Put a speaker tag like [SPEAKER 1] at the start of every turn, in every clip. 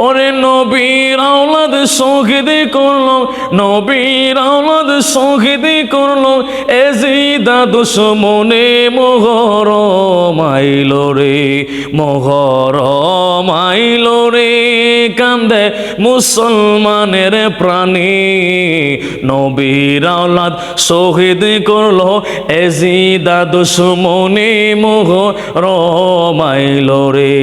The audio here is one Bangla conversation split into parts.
[SPEAKER 1] ওরে নবীর আওলাদ শহীদ করলো, নবীর আওলাদ শহীদ করলো, এজিদা দুশমনে মুহররম আইলো রে, মুহররম আইলো রে, কান্দে মুসলমানের প্রাণী। নবীর আওলাদ শহীদ করলো, এজিদা দুশমনে মুহররম আইলো রে,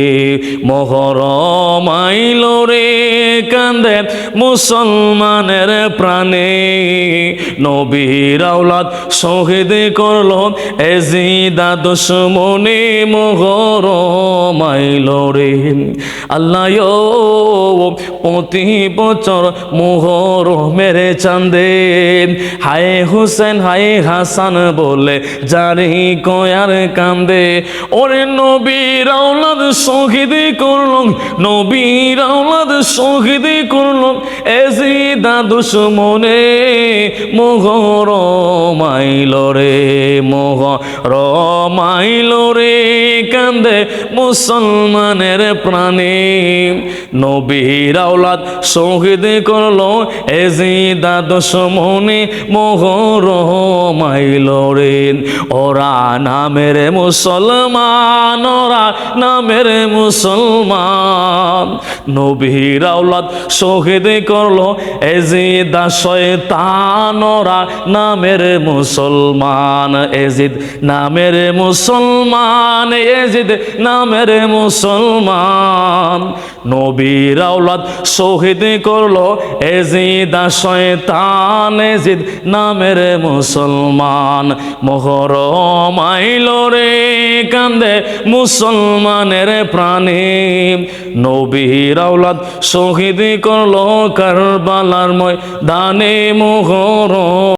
[SPEAKER 1] মুহররম আইলো রে, কান্দে মুসলমানের প্রাণে। নবীর আওলাদ শহীদ করলো, এজিদা দুশমনে মুহররম আইলো রে। আল্লাহ প্রতি বছর মুহররমের চাঁদে হায় হুসেন হায় হাসান বলে জারি কয়ার কান্দে। ওরে নবীর আওলাদ শহীদ করলো, নবীর আওলাদ শহীদ করলো, এজিদা দুশমনে মুহররম আইলো রে, মুহররম আইলো রে, কান্দে মুসলমানের প্রাণে। নবীর আওলাদ শহীদ করলো, এজিদা দুশমনে মুহররম আইলো রে। ওরা নামের মুসলমান, ওরা নামের মুসলমান। নবীর আওলাদ শহীদ করলো, এজিদা শয়তান, ওরা নামের মুসলমান। এজিদ নামের মুসলমান, এজিদ নামের মুসলমান। নবীর আওলাদ শহীদ করলো, এজিদা শয়তান, এজিদ নামের মুসলমান। মুহররম আইলো রে, কান্দে মুসলমানের প্রাণে। নবীর আওলাদ শহীদ করলো, কারবালার ময়দানে মুহররম।